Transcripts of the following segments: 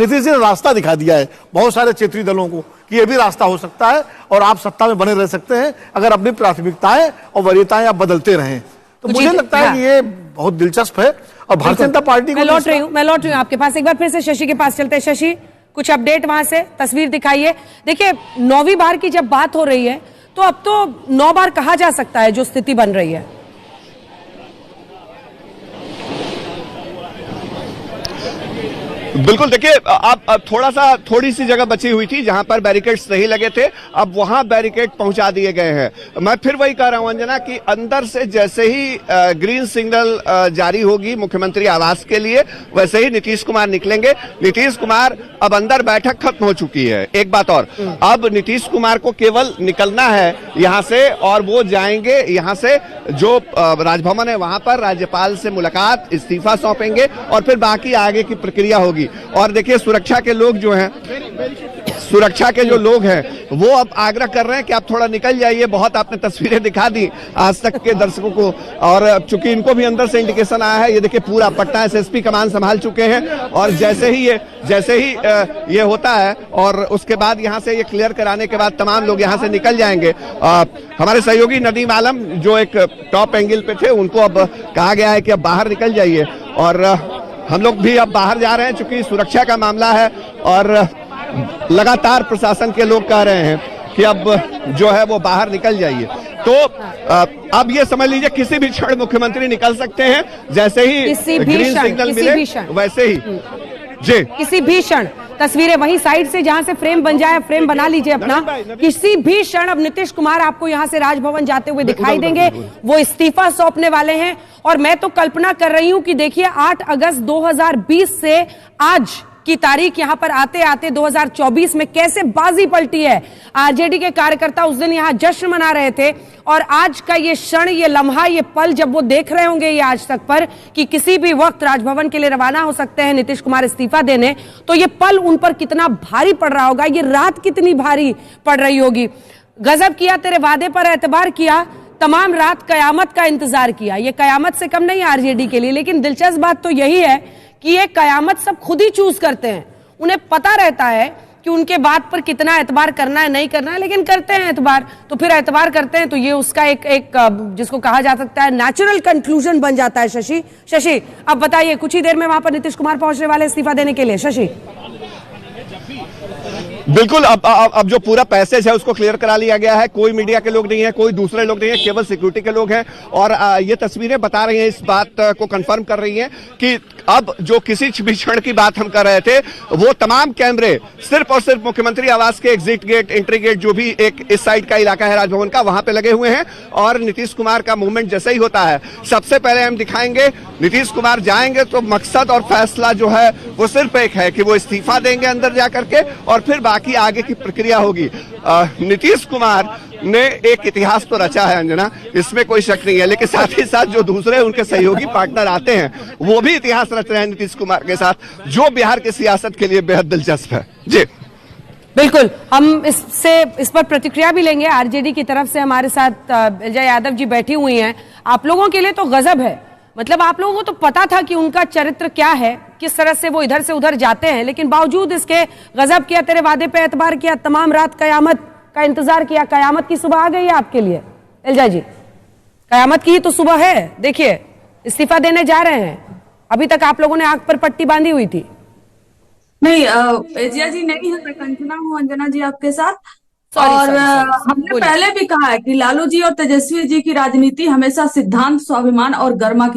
नीतीश जी ने रास्ता दिखा दिया है बहुत सारे क्षेत्रीय दलों को कि ये भी रास्ता हो सकता है और आप सत्ता में बने रह सकते हैं अगर अपनी प्राथमिकताएं और वरीयताएं आप बदलते रहें। तो मुझे लगता है कि ये बहुत दिलचस्प है। और भारतीय जनता पार्टी को मैं लौट रही हूँ आपके पास, एक बार फिर से शशि के पास चलते हैं। शशि, कुछ अपडेट वहां से, तस्वीर दिखाइए। देखिए 9वीं बार की जब बात हो रही है तो अब तो 9 बार कहा जा सकता है जो स्थिति बन रही है। बिल्कुल, देखिए अब थोड़ी सी जगह बची हुई थी जहां पर बैरिकेड्स नहीं लगे थे, अब वहां बैरिकेड पहुंचा दिए गए हैं। मैं फिर वही कह रहा हूं अंजना कि अंदर से जैसे ही ग्रीन सिग्नल जारी होगी मुख्यमंत्री आवास के लिए वैसे ही नीतीश कुमार निकलेंगे। नीतीश कुमार अब अंदर बैठक खत्म हो चुकी है। एक बात और, अब नीतीश कुमार को केवल निकलना है यहां से और वो जाएंगे यहां से जो राजभवन है वहां पर राज्यपाल से मुलाकात, इस्तीफा सौंपेंगे और फिर बाकी आगे की प्रक्रिया होगी। और देखिए सुरक्षा के लोग जो हैं, सुरक्षा के जो लोग हैं वो अब आग्रह कर रहे हैं कि आप थोड़ा निकल जाइए। बहुत आपने तस्वीरें दिखा दी आज तक के दर्शकों को और चूंकि इनको भी अंदर से इंडिकेशन आया है। ये देखिए पूरा पटना एसएसपी कमान संभाल चुके हैं और जैसे ही ये होता है और उसके बाद यहां से ये क्लियर कराने के बाद तमाम लोग यहां से निकल जाएंगे। हमारे सहयोगी नदीम आलम जो एक टॉप एंगल पे थे उनको अब कहा गया है कि अब बाहर निकल जाइए और हम लोग भी अब बाहर जा रहे हैं चूंकि सुरक्षा का मामला है और लगातार प्रशासन के लोग कह रहे हैं कि अब जो है वो बाहर निकल जाइए। तो अब ये समझ लीजिए किसी भी क्षण मुख्यमंत्री निकल सकते हैं जैसे ही ग्रीन सिग्नल मिले वैसे ही। जी, किसी भी क्षण तस्वीरें वहीं साइड से जहां से फ्रेम बन जाए, फ्रेम बना लीजिए अपना। किसी भी क्षण अब नीतीश कुमार आपको यहां से राजभवन जाते हुए दिखाई देंगे। वो इस्तीफा सौंपने वाले हैं और मैं तो कल्पना कर रही हूं कि देखिए 8 अगस्त 2020 से आज की तारीख यहां पर आते आते 2024 में कैसे बाजी पलटी है। आरजेडी के कार्यकर्ता उस दिन यहां जश्न मना रहे थे और आज का ये क्षण, ये लम्हा, ये पल जब वो देख रहे होंगे ये आज तक पर कि किसी भी वक्त राजभवन के लिए रवाना हो सकते हैं नीतीश कुमार इस्तीफा देने, तो ये पल उन पर कितना भारी पड़ रहा होगा, ये रात कितनी भारी पड़ रही होगी। गजब किया, तेरे वादे पर एतबार किया, तमाम रात कयामत का इंतजार किया। ये कयामत से कम नहीं है आरजेडी के लिए, लेकिन दिलचस्प बात तो यही है कि ये कयामत सब खुद ही चूज करते हैं। उन्हें पता रहता है कि उनके बात पर कितना एतबार करना है, नहीं करना है, लेकिन करते हैं एतबार। तो फिर एतबार करते हैं तो ये उसका एक जिसको कहा जा सकता है नेचुरल कंक्लूजन बन जाता है। शशि अब बताइए, कुछ ही देर में वहां पर नीतीश कुमार पहुंचने वाले इस्तीफा देने के लिए। शशि बिल्कुल, अब जो पूरा पैसेज है उसको क्लियर करा लिया गया है। कोई मीडिया के लोग नहीं है, कोई दूसरे लोग नहीं है, केवल सिक्योरिटी के लोग हैं और ये तस्वीरें बता रही हैं, इस बात को कंफर्म कर रही हैं कि अब जो किसी भी क्षण की बात हम कर रहे थे वो तमाम कैमरे सिर्फ और सिर्फ मुख्यमंत्री आवास के एग्जिट गेट, एंट्री गेट जो भी एक इस साइड का इलाका है राजभवन का, वहां पे लगे हुए हैं और नीतीश कुमार का मूवमेंट जैसे ही होता है सबसे पहले हम दिखाएंगे नीतीश कुमार जाएंगे तो मकसद और फैसला जो है वो सिर्फ एक है कि वो इस्तीफा देंगे अंदर जाकर के और फिर बाकी आगे की प्रक्रिया होगी। नीतीश कुमार ने एक इतिहास तो रचा है अंजना, इसमें कोई शक नहीं है, लेकिन साथ ही साथ जो दूसरे उनके सहयोगी पार्टनर आते हैं वो भी इतिहास रच रहे हैं नीतीश कुमार के साथ, जो बिहार की सियासत के लिए बेहद दिलचस्प है। जी बिल्कुल, हम इस पर प्रतिक्रिया भी लेंगे। आरजेडी की तरफ से हमारे साथ एलजा यादव जी बैठी हुई हैं। आप लोगों के लिए तो गजब है, मतलब आप लोगों को तो पता था कि उनका चरित्र क्या है, किस तरह से वो इधर से उधर जाते हैं, लेकिन बावजूद इसके गजब किया, तेरे वादे पे एतबार किया, तमाम रात कयामत का इंतजार किया। कयामत की सुबह आ गई है आपके लिए एलजा जी, कयामत की ही तो सुबह है। देखिए इस्तीफा देने जा रहे हैं, अभी तक आप लोगों ने आंख पर पट्टी बांधी हुई थी। नहीं एजिया जी नहीं है, मैं कंचना हूँ अंजना जी आपके साथ। और हमने पहले भी कहा है कि लालू जी और तेजस्वी जी की राजनीति हमेशा सिद्धांत, स्वाभिमान और गरिमा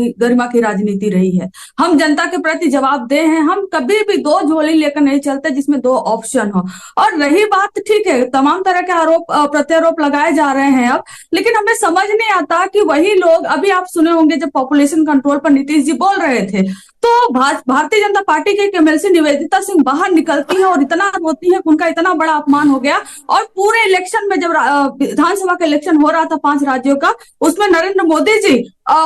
की राजनीति रही है। हम जनता के प्रति जवाबदेह हैं, हम कभी भी दो झोली लेकर नहीं चलते जिसमें दो ऑप्शन हो। और रही बात, ठीक है तमाम तरह के आरोप प्रत्यारोप लगाए जा रहे हैं अब, लेकिन हमें समझ नहीं आता कि वही लोग, अभी आप सुने होंगे जब पॉपुलेशन कंट्रोल पर नीतीश जी बोल रहे थे तो भारतीय जनता पार्टी के एमएलसी निवेदिता सिंह बाहर निकलती है और इतना रोती है, उनका इतना बड़ा अपमान हो गया। और पूरे इलेक्शन में जब विधानसभा का इलेक्शन हो रहा था 5 राज्यों का, उसमें नरेंद्र मोदी जी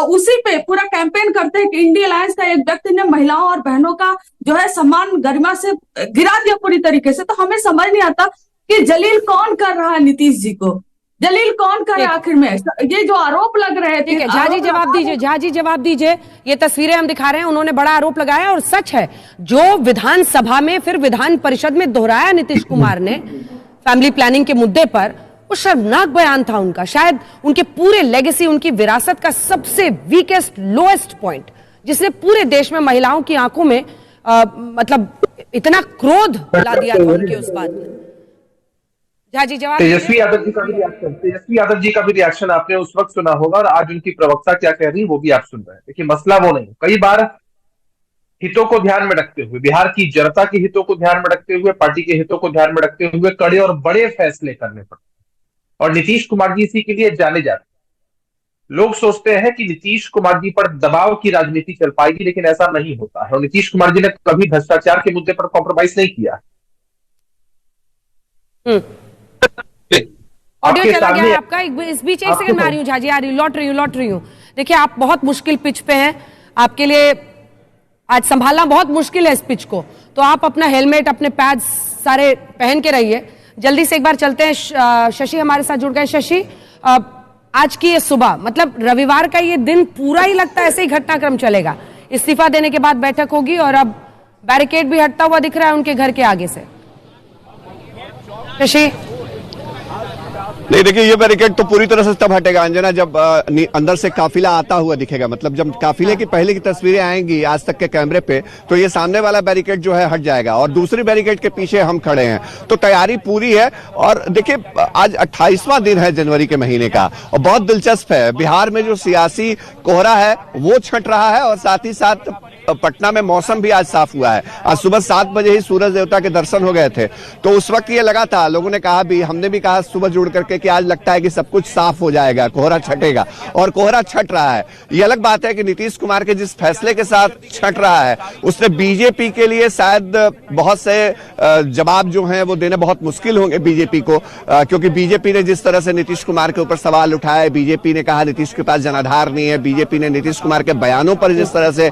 उसी पे पूरा कैंपेन करते हैं कि इंडिया अलायंस का एक व्यक्ति ने महिलाओं और बहनों का जो है सम्मान गरिमा से गिरा दिया पूरी तरीके से। तो हमें समझ नहीं आता कि जलील कौन कर रहा है नीतीश जी को। जलील कौन करे आखिर में? ये जो आरोप लग रहे थे, ठीक है, झा जी जवाब दीजिए, झा जी जवाब दीजिए। ये तस्वीरें हम दिखा रहे हैं, उन्होंने बड़ा आरोप लगाया और सच है जो विधानसभा में फिर विधान परिषद में दोहराया नीतीश कुमार ने फैमिली प्लानिंग के मुद्दे पर, वो शर्मनाक बयान था उनका। शायद उनके पूरे लेगेसी, उनकी विरासत का सबसे वीकेस्ट लोएस्ट पॉइंट, जिसने पूरे देश में महिलाओं की आंखों में मतलब इतना क्रोध ला दिया था उनके उस बात में। झा जी जवाब। तेजस्वी यादव जी का भी रिएक्शन आपने उस वक्त सुना होगा और आज उनकी प्रवक्ता क्या कह रही है वो भी आप सुन रहे हैं। देखिए, मसला वो नहीं, कई बार हितों को ध्यान में रखते हुए, बिहार की जनता के हितों को ध्यान में रखते हुए, पार्टी के हितों को ध्यान में रखते हुए कड़े और बड़े फैसले करने पड़ते, और नीतीश कुमार जी इसी के लिए जाने जाते। लोग सोचते हैं कि नीतीश कुमार जी पर दबाव की राजनीति चल पाएगी, लेकिन ऐसा नहीं होता है। और नीतीश कुमार जी ने कभी भ्रष्टाचार के मुद्दे पर कॉम्प्रोमाइज नहीं किया। ऑडियो चला गया है आपका, इस बीच एक सेकंड में आ रही हूँ झा जी, आ रही हूँ, लौट रही हूँ। देखिए, आप बहुत मुश्किल पिच पे हैं, आपके लिए आज संभालना बहुत मुश्किल है इस पिच को, तो आप अपना हेलमेट, अपने पैड्स सारे पहन के रहिए। जल्दी से एक बार चलते हैं, शशि हमारे साथ जुड़ गए। शशि, आज की ये सुबह, मतलब रविवार का ये दिन पूरा ही लगता है ऐसे ही घटनाक्रम चलेगा। इस्तीफा देने के बाद बैठक होगी और अब बैरिकेड भी हटता हुआ दिख रहा है उनके घर के आगे से। शशि, नहीं, देखिए, ये बैरिकेड तो पूरी तरह से तब हटेगा अंजना जब अंदर से काफिला आता हुआ दिखेगा। मतलब जब काफिले की पहले की तस्वीरें आएंगी आज तक के कैमरे पे, तो ये सामने वाला बैरिकेड जो है हट जाएगा और दूसरी बैरिकेड के पीछे हम खड़े हैं। तो तैयारी पूरी है। और देखिए, आज 28वां दिन है जनवरी के महीने का और बहुत दिलचस्प है, बिहार में जो सियासी कोहरा है वो छट रहा है और साथ ही साथ पटना में मौसम भी आज साफ हुआ है। आज सुबह 7 बजे ही सूरज देवता के दर्शन हो गए थे, तो उस वक्त ये लगा था, लोगों ने कहा भी, हमने भी कहा सुबह जुड़ करके कि आज लगता है कि सब कुछ साफ हो जाएगा, कोहरा छटेगा, और कोहरा छट रहा है। ये अलग बात है कि नीतीश कुमार के जिस फैसले के साथ छट रहा है उससे बीजेपी के लिए शायद बहुत से जवाब जो हैं वो देने बहुत मुश्किल होंगे बीजेपी को, क्योंकि बीजेपी ने जिस तरह से नीतीश कुमार के ऊपर सवाल उठाए, बीजेपी ने कहा नीतीश के पास जनाधार नहीं है, बीजेपी ने नीतीश कुमार के बयानों पर जिस तरह से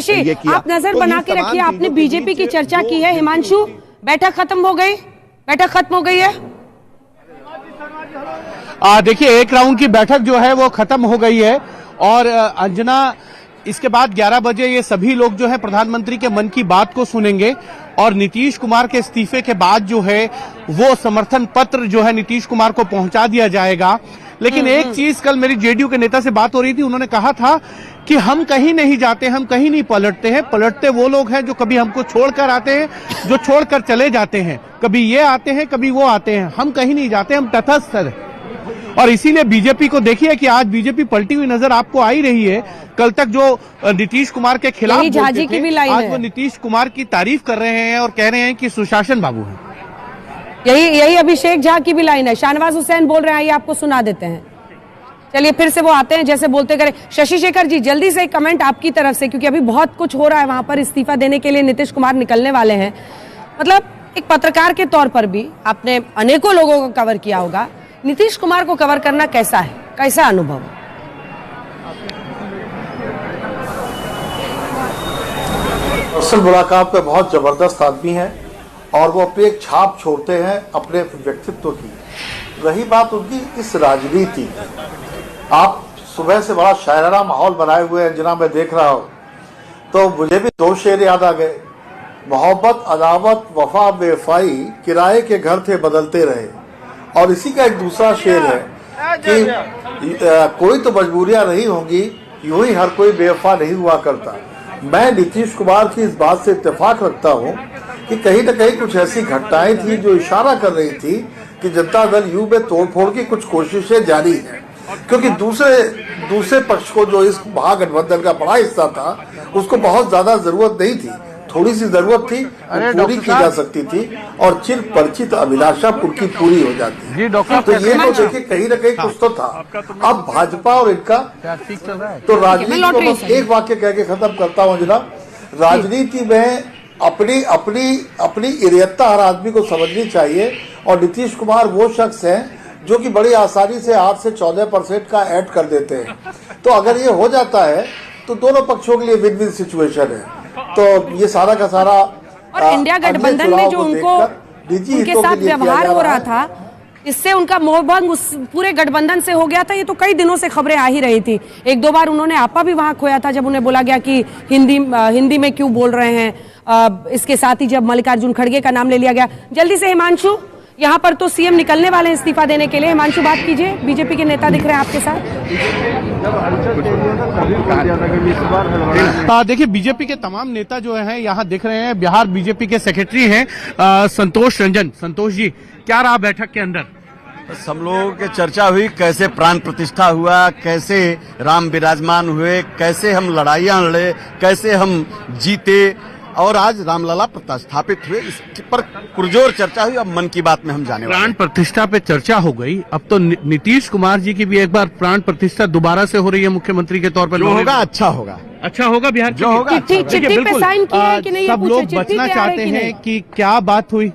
आप नजर बना के रखिए। आपने बीजेपी की चर्चा की है, हिमांशु, बैठक खत्म हो गई, बैठक खत्म हो गई है। देखिए, एक राउंड की बैठक जो है वो खत्म हो गई है और अंजना, इसके बाद 11 बजे ये सभी लोग जो है प्रधानमंत्री के मन की बात को सुनेंगे और नीतीश कुमार के इस्तीफे के बाद जो है वो समर्थन पत्र जो है नीतीश कुमार को पहुंचा दिया जाएगा। लेकिन एक चीज, कल मेरी जेडीयू के नेता से बात हो रही थी, उन्होंने कहा था कि हम कहीं नहीं जाते, हम कहीं नहीं पलटते हैं, पलटते वो लोग हैं जो कभी हमको छोड़कर आते हैं, जो छोड़कर चले जाते हैं, कभी ये आते हैं कभी वो आते हैं, हम कहीं नहीं जाते, हम तटस्थ हैं। और इसीलिए बीजेपी को देखिए कि आज बीजेपी पलटी हुई नजर आपको आ ही रही है। कल तक जो नीतीश कुमार के खिलाफ बोलते थे, आज वो नीतीश कुमार की तारीफ कर रहे हैं और कह रहे हैं कि सुशासन बाबू है। यही अभिषेक झा की भी लाइन है। शाहनवाज हुसैन बोल रहे हैं, ये आपको सुना देते हैं। चलिए फिर से वो आते हैं, जैसे बोलते करें। शशि शेखर जी, जल्दी से एक कमेंट आपकी तरफ से, क्योंकि अभी बहुत कुछ हो रहा है वहां पर, इस्तीफा देने के लिए नीतीश कुमार निकलने वाले हैं। मतलब एक पत्रकार के तौर पर भी आपने अनेकों लोगों को कवर किया होगा, नीतीश कुमार को कवर करना कैसा है, कैसा अनुभव? पर्सनल मुलाकात पे बहुत जबरदस्त आदमी है और वो अपनी एक छाप छोड़ते हैं अपने व्यक्तित्व की। रही बात उनकी इस राजनीति की, आप सुबह से बड़ा शायराना माहौल बनाए हुए हैं अंजना, मैं देख रहा हूं, तो मुझे भी 2 शेर याद आ गए। मोहब्बत, अदावत, वफा, बेवफाई, किराए के घर थे बदलते रहे। और इसी का एक दूसरा शेर है कि कोई तो मजबूरियां नहीं होंगी, यूं ही हर कोई बेवफा नहीं हुआ करता। मैं नीतीश कुमार की इस बात से इत्तेफाक रखता हूं कि कहीं न कहीं कुछ ऐसी घटनाएं थी जो इशारा कर रही थी कि जनता दल यू में तोड़फोड़ की कुछ कोशिशें जारी हैं, क्योंकि दूसरे पक्ष को जो इस महागठबंधन का बड़ा हिस्सा था उसको बहुत ज्यादा जरूरत नहीं थी, थोड़ी सी जरूरत थी, पूरी की जा सकती थी और चिर परिचित अभिलाषा उनकी पूरी हो जाती है। तो ये तो देखिए कहीं न कहीं कुछ तो था। अब भाजपा और इनका तो राजनीति को बस एक वाक्य कह के खत्म करता हूँ जनाब, राजनीति में अपनी इरियता हर आदमी को समझनी चाहिए। और नीतीश कुमार वो शख्स हैं जो कि बड़ी आसानी से 8 से 14% का ऐड कर देते हैं। तो अगर ये हो जाता है तो दोनों पक्षों के लिए विन विन सिचुएशन है। तो ये सारा का सारा और इंडिया गठबंधन में जो उनके साथ व्यवहार हो रहा था, इससे उनका मोहभंग उस पूरे गठबंधन से हो गया था। ये तो कई दिनों से खबरें आ ही रही थी। एक दो बार उन्होंने आपा भी वहां खोया था जब उन्हें बोला गया कि हिंदी में क्यों बोल रहे हैं। इसके साथ ही जब मल्लिकार्जुन खड़गे का नाम ले लिया गया। जल्दी से हिमांशु, यहाँ पर तो सीएम निकलने वाले हैं इस्तीफा देने के लिए। हिमांशु बात कीजिए, बीजेपी के नेता दिख रहे हैं आपके साथ। देखिए बीजेपी के तमाम नेता जो हैं यहाँ दिख रहे हैं। बिहार बीजेपी के सेक्रेटरी हैं संतोष रंजन। संतोष जी, क्या रहा बैठक के अंदर? सब लोगों की चर्चा हुई, कैसे प्राण प्रतिष्ठा हुआ, कैसे राम विराजमान हुए, कैसे हम लड़ाइयां लड़े, कैसे हम जीते और आज रामलला प्रतिष्ठापित हुए। इस पर पुरजोर चर्चा हुई। अब मन की बात में हम जाने वाले। प्राण प्रतिष्ठा पे चर्चा हो गई। अब तो नीतीश कुमार जी की भी एक बार प्राण प्रतिष्ठा दोबारा से हो रही है मुख्यमंत्री के तौर पर। जो होगा अच्छा होगा, अच्छा होगा बिहार जो होगा। चिट्ठी पे साइन किया है कि नहीं? सब लोग बचना चाहते हैं कि क्या बात हुई?